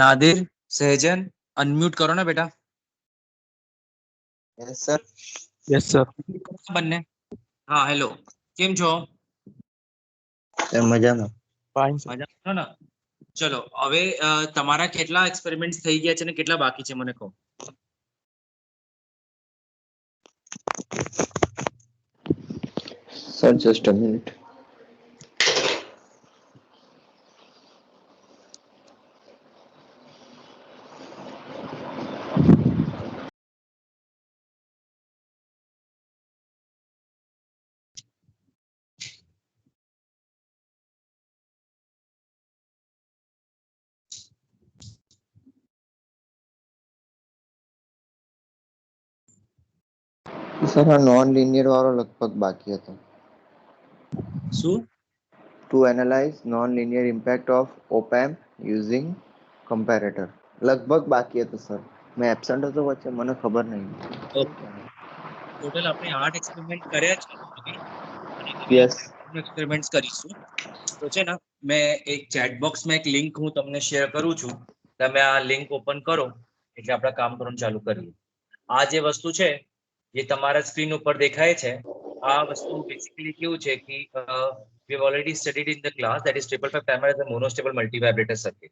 नादिर, सहजन, अनम्यूट करो ना बेटा। Yes sir. Yes sir. બંને હા હેલો, કેમ છો? મજામાં. Fine sir. મજામાં છો ને? ચલો હવે તમારા કેટલા એક્સપેરિમેન્ટ્સ થઈ ગયા છે ને કેટલા બાકી છે મને કહો. Sir just a minute. Sir આ નોન લિનિયર વાળો લગભગ બાકી હતો. શું? To analyze non-linear impact of op-amp using comparator. લગભગ બાકી હતું સર. મેં એબસન્ટ હતો વચ્ચે, મને ખબર નહીં. ઓકે, ટોટલ આપણે 8 એક્સપેરિમેન્ટ કર્યા છે અને હવે યસ. આપણે એક્સપેરિમેન્ટ્સ કરીશું. તો છે ને મેં એક ચેટ બોક્સમાં એક લિંક હું તમને શેર કરું છું. તમે આ લિંક ઓપન કરો એટલે આપણે કામ કરવાનું ચાલુ કરીએ. આ જે વસ્તુ છે જે તમારા સ્ક્રીન ઉપર દેખાય છે, આ વસ્તુ બેસિકલી કેવું છે કે we have already studied in the class, that is 555 timer as a monostable multivibrator circuit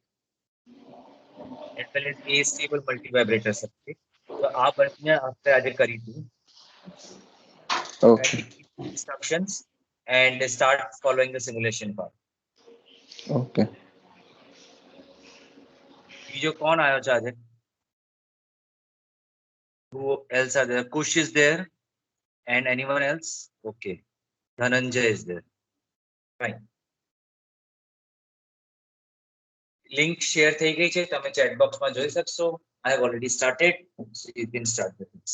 as well as astable multivibrator circuit. તો આ બંને આપણે આજે કરીશું. Okay. Instructions and start following the simulation part. Okay. બીજો કોણ આવ્યો છે આજે? Who else are there? Kush is there and anyone else? Okay, Dhananjay is there. Fine. Link share થઈ ગઈ છે, તમે ચેટ બોક્સમાં જોઈ શકશો. I have already started, so you can start with this.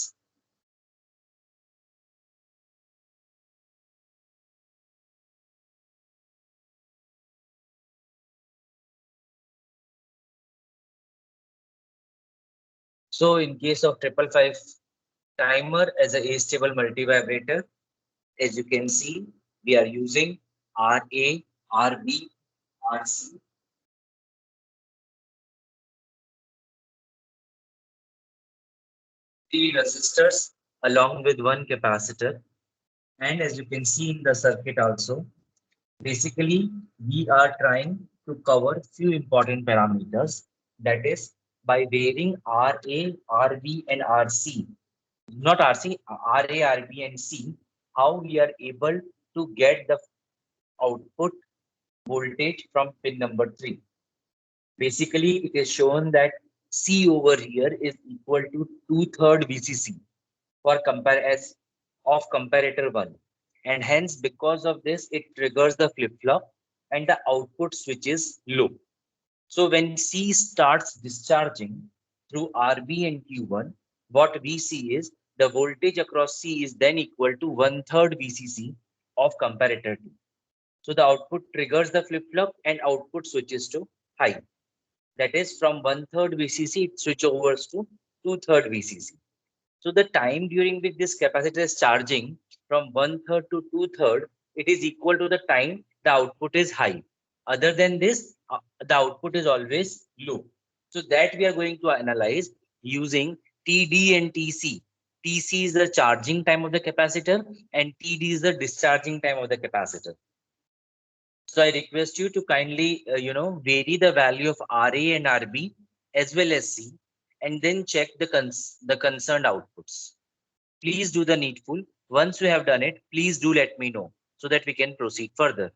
So in case of 555 timer as a astable multivibrator, as you can see, we are using RA, RB, RC. Three resistors along with one capacitor. And as you can see in the circuit also, basically we are trying to cover few important parameters. That is, by varying RA, RB and RC, not RC, RA, RB and C, how we are able to get the output voltage from pin number 3. Basically, it is shown that C over here is equal to 2/3 VCC for compare as of comparator 1. And hence, because of this, it triggers the flip-flop and the output switch is low. So when C starts discharging through RB and Q1, what we see is the voltage across C is then equal to 1/3 VCC of comparator 2. So the output triggers the flip-flop and output switches to high. That is, from 1/3 VCC, it switch over to 2/3 VCC. So the time during which this capacitor is charging from 1/3 to 2/3, it is equal to the time the output is high. Other than this, the output is always low. So that we are going to analyze using TD and TC. TC is the charging time of the capacitor and TD is the discharging time of the capacitor. So I request you to kindly, vary the value of RA and RB as well as C, and then check the concerned outputs. Please do the needful. Once you have done it, please do let me know so that we can proceed further.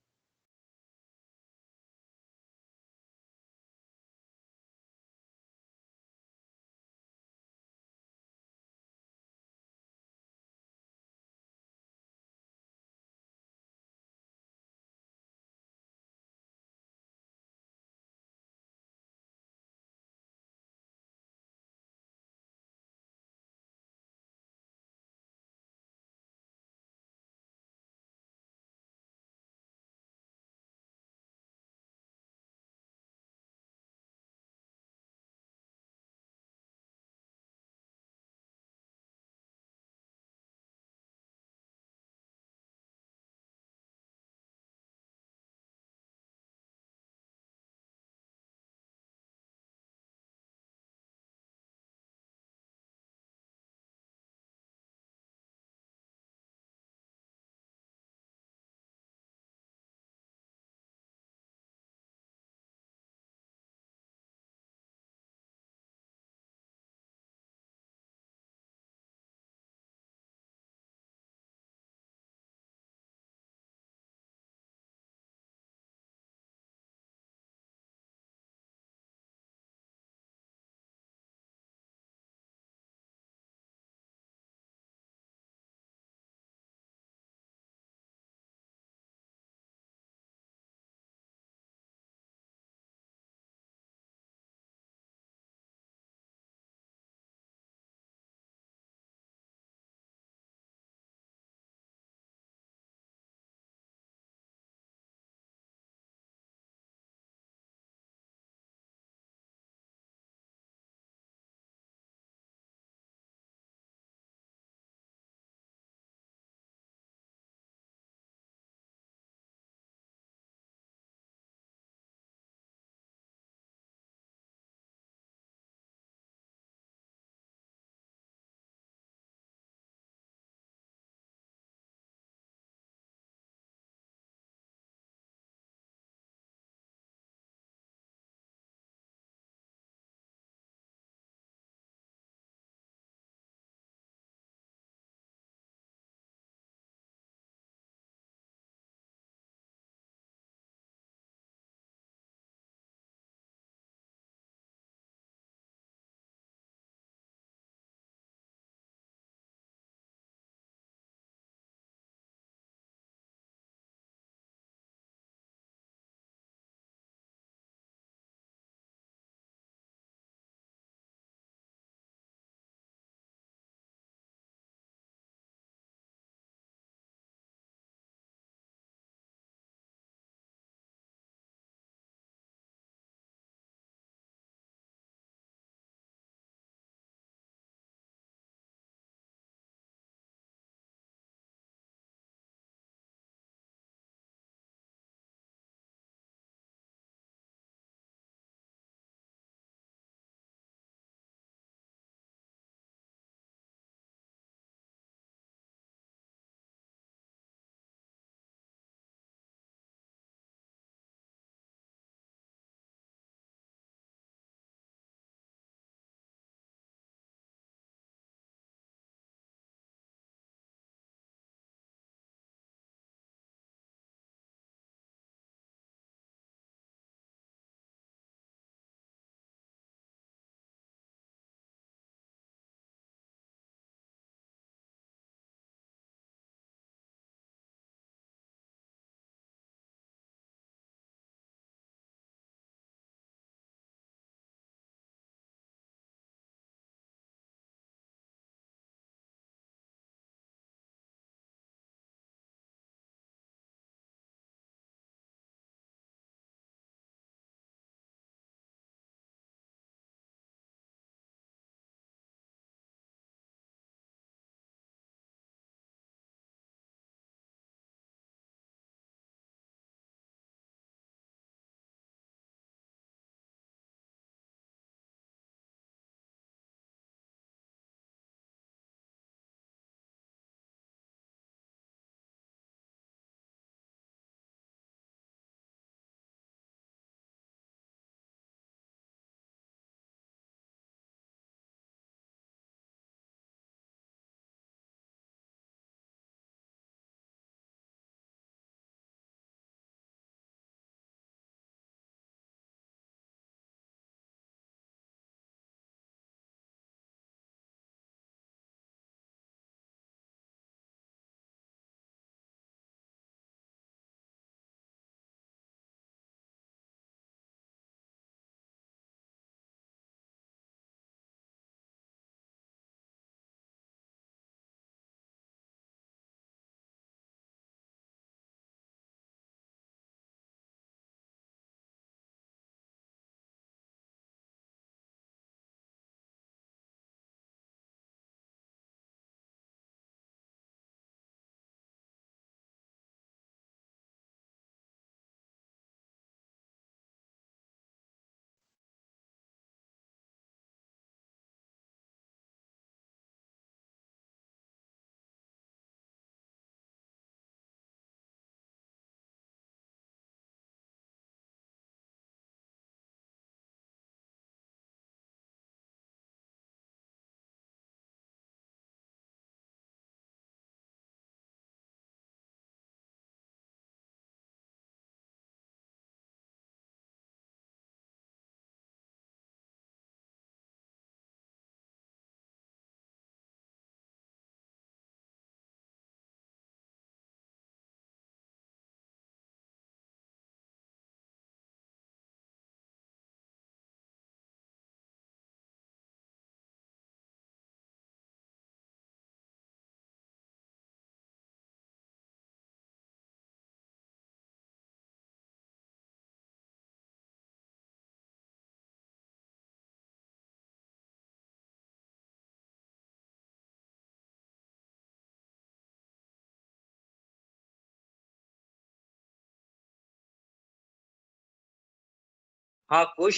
हाँ कुश,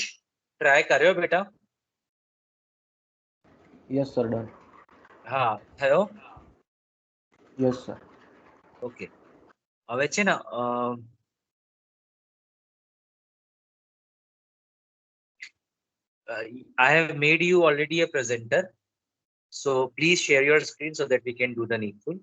try कर रहे हो बेटा? Yes, sir, done. હા થયો? Yes, sir. Okay, હવે છે ને I have made you already a presenter, so please share your screen so that we can do the needful.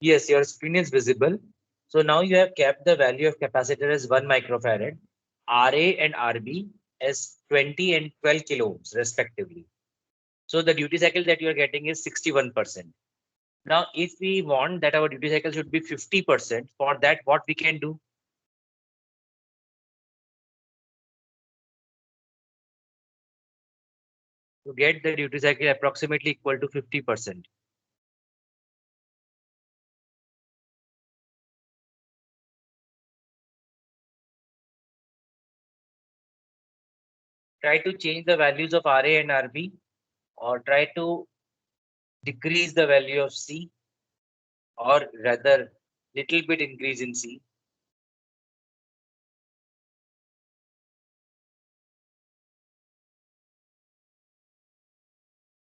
Yes, your screen is visible. So now you have kept the value of capacitor as 1 microfarad, Ra and Rb as 20 and 12 kilo ohms respectively. So the duty cycle that you are getting is 61%. Now, if we want that our duty cycle should be 50%, for that, what we can do? To get the duty cycle approximately equal to 50%. Try to change the values of Ra and Rb, or try to decrease the value of C, or rather little bit increase in C.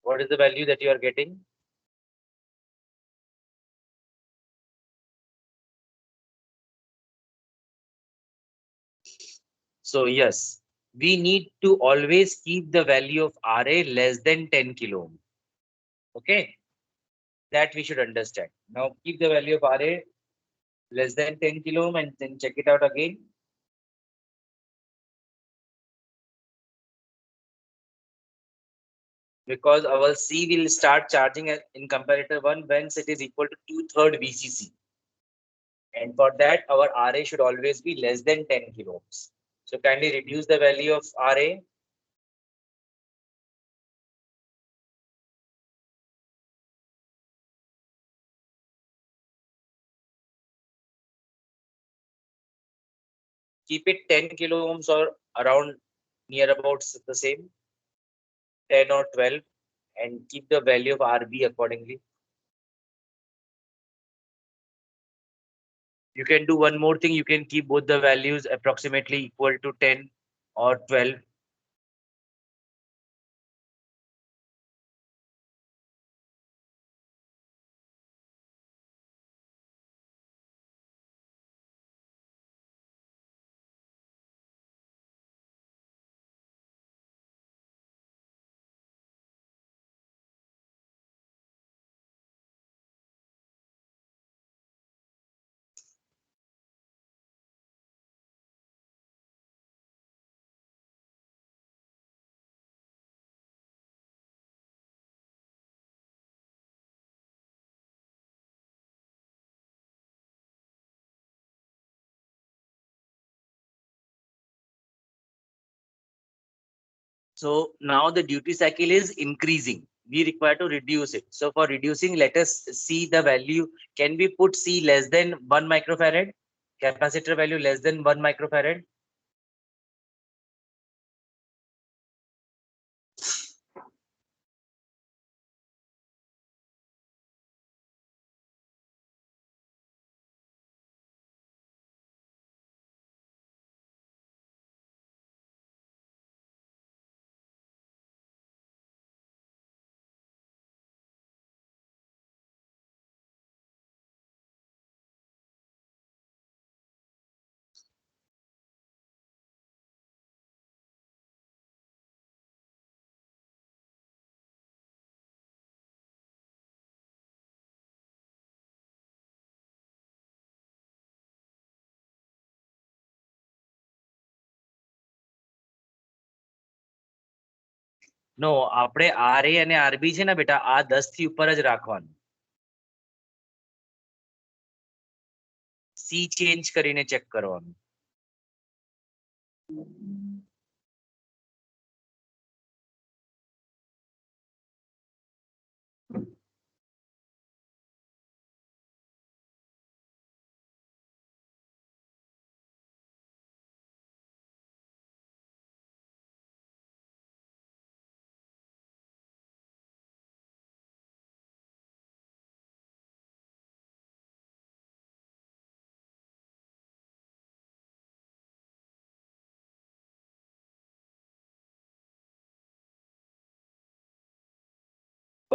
What is the value that you are getting? So yes, we need to always keep the value of Ra less than 10 kilo ohm. Okay, that we should understand. Now keep the value of Ra less than 10 kilo ohm and then check it out again. Because our C will start charging in comparator 1 when it is equal to 2/3 VCC. And for that, our Ra should always be less than 10 kilo ohms. So kindly reduce the value of Ra. Keep it 10 kilo ohms or around near about the same, 10 or 12, and keep the value of Rb accordingly. You can do one more thing. You can keep both the values approximately equal to 10 or 12. So now the duty cycle is increasing. We require to reduce it. So for reducing, let us see the value. Can we put C less than 1 microfarad? Capacitor value less than 1 microfarad? નો આપણે RA અને RB છે ને બેટા આ 10 થી ઉપર જ રાખવાનું. C ચેન્જ કરીને ચેક કરવાનું.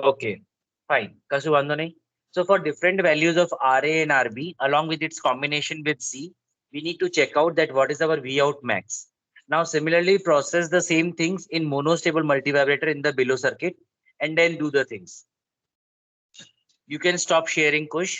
Okay, fine. કશું વાંધો નહીં. So for different values of RA and RB along with its combination with C, we need to check out that what is our V out max. Now similarly process the same things in monostable multivibrator in the below circuit and then do the things. You can stop sharing, Kush.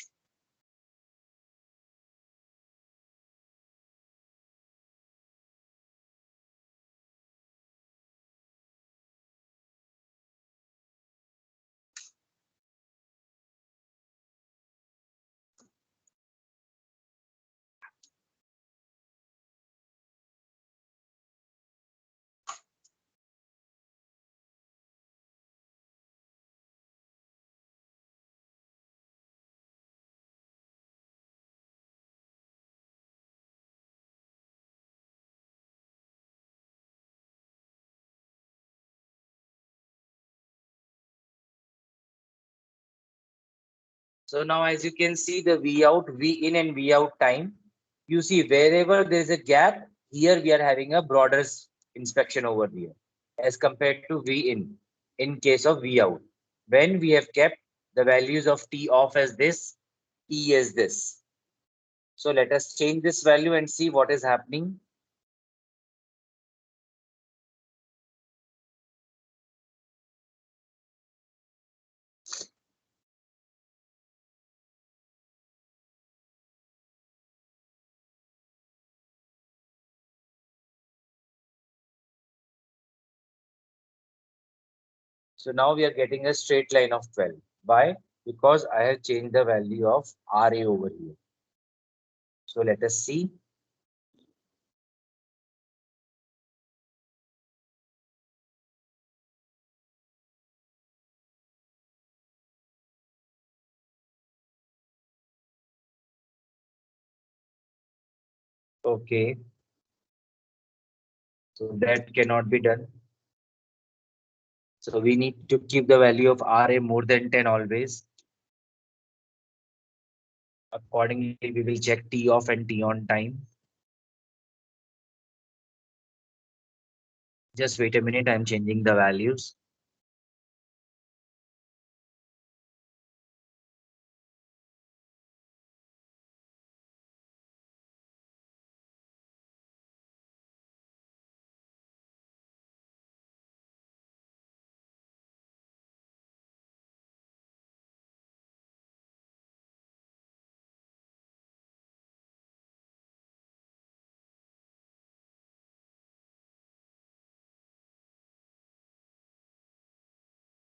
So now as you can see the V out, V in and V out time, you see wherever there is a gap, here we are having a broader inspection over here as compared to V in case of V out. When we have kept the values of T off as this, T as this. So let us change this value and see what is happening. So now we are getting a straight line of 12. Why? Because I have changed the value of RA over here. So let us see. Okay. So that cannot be done. So we need to keep the value of RA more than 10 always. Accordingly, we will check T off and T on time. Just wait a minute, I'm changing the values.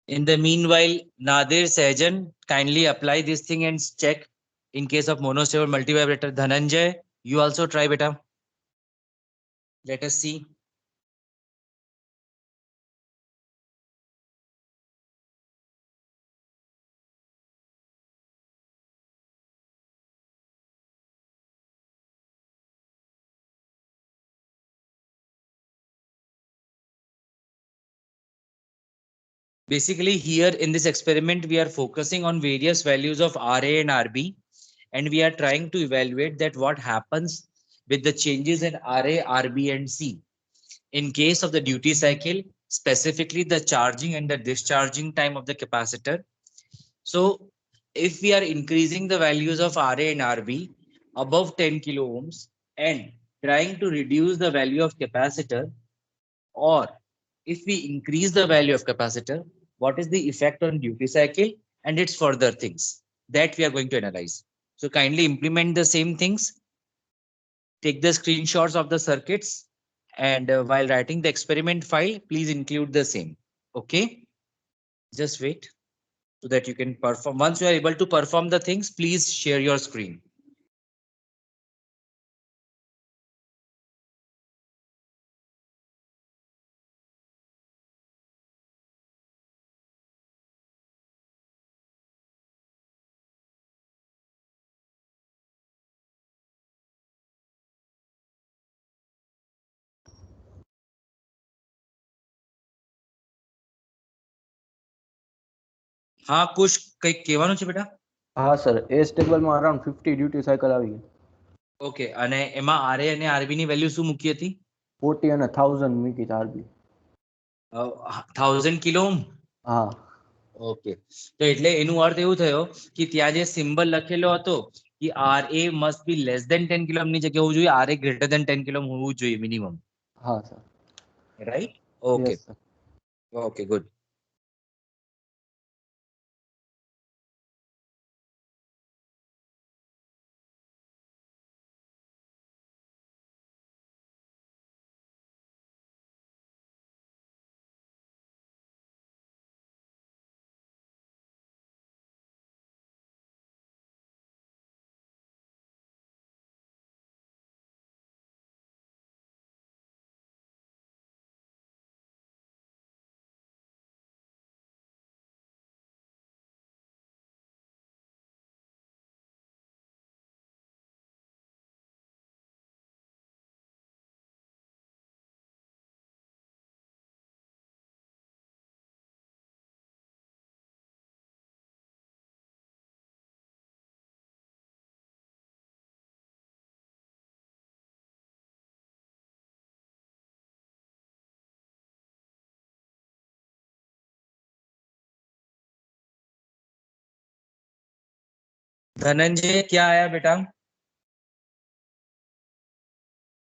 In the meanwhile, Nadir, Sajan, kindly apply this thing and check in case of monostable multivibrator. Dhananjay, you also try beta. Let us see. Basically, here in this experiment, we are focusing on various values of RA and RB, and we are trying to evaluate that what happens with the changes in RA, RB, and C. In case of the duty cycle, specifically the charging and the discharging time of the capacitor. So if we are increasing the values of RA and RB above 10 kilo ohms and trying to reduce the value of capacitor, or if we increase the value of capacitor, what is the effect on duty cycle and its further things that we are going to analyze. So kindly implement the same things, take the screenshots of the circuits, and while writing the experiment file, please include the same. Okay, just wait so that you can perform. Once you are able to perform the things, please share your screen. હા કુશ કંઈક કહેવાનું છે બેટા? હા sir, S ટેબલમાં around 50 duty cycle આવી ગઈ. Okay, અને એમાં આરએ અને આરબી ની વેલ્યુ શું મૂકી હતી? 40 અને 1000 મૂકી આરબી. 1000 કિલો. હા. ઓકે, તો એટલે એનું અર્થ એવું થયો કે ત્યાં જે સિમ્બલ લખેલો હતો કે R A must be less than 10 kilo ની જગ્યાએ હોવું જોઈએ R A greater than 10 kilo હોવું જોઈએ મિનિમમ. હા sir. Right? Okay, yes sir. Okay, good. Dhananjay क्या आया बेटा?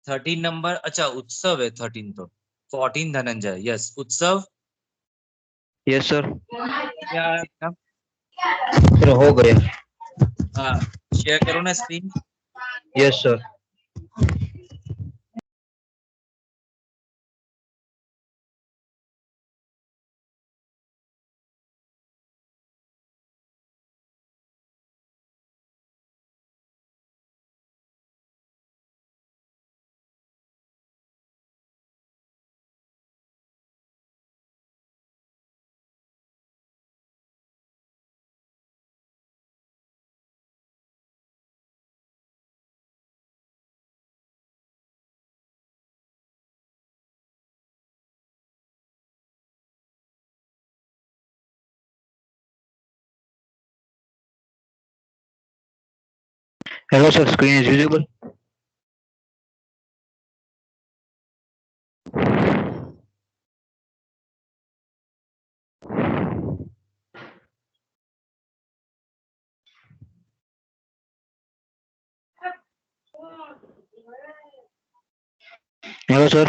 13 नंबर, अच्छा उत्सव है 13 तो 14 धनंजय, यस उत्सव यस सर. क्या आया बेटा? सर हो गया. हाँ, शेयर करो ना screen. Yes sir. Hello sir, screen is visible. Hello sir.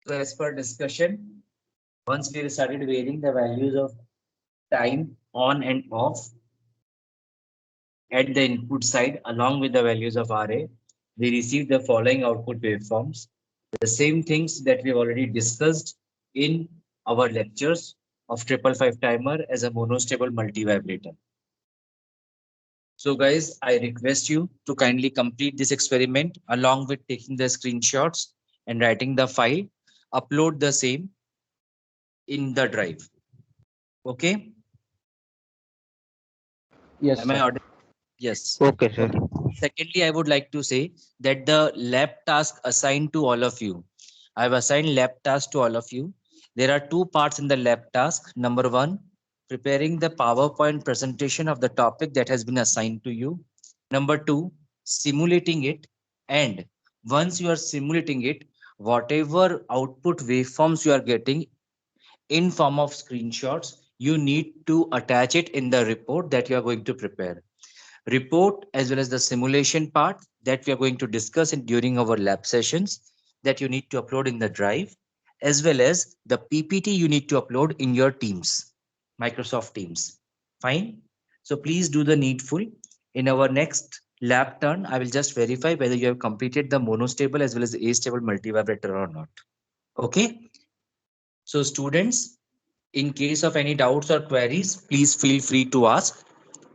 So as per discussion, once we started varying the values of time on and off at the input side along with the values of RA, we received the following output waveforms. The same things that we've already discussed in our lectures of 555 timer as a monostable multivibrator. So guys, I request you to kindly complete this experiment along with taking the screenshots and writing the file, upload the same in the drive. Okay? Yes, Am I sir. audible? Yes. Okay, sir. Okay. Secondly, I would like to say that the lab task assigned to all of you, I've assigned lab task to all of you. There are two parts in the lab task. Number one, preparing the PowerPoint presentation of the topic that has been assigned to you. Number two, simulating it. And once you are simulating it, whatever output waveforms you are getting in form of screenshots, you need to attach it in the report that you are going to prepare. Report as well as the simulation part that we are going to discuss during our lab sessions that you need to upload in the drive, as well as the PPT you need to upload in your Teams, Microsoft Teams. Fine. So please do the needful. In our next lab turn, I will just verify whether you have completed the monostable as well as the astable multivibrator or not. Okay. So students, in case of any doubts or queries, please feel free to ask.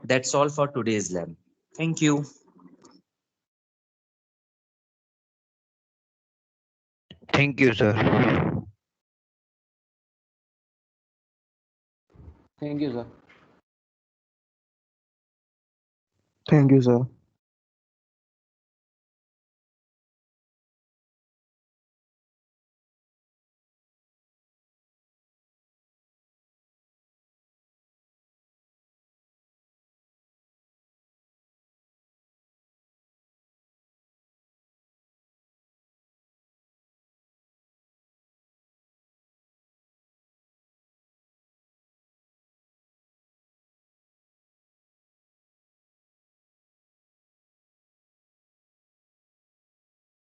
That's all for today's lab. Thank you. Thank you, sir. Thank you, sir. Thank you, sir.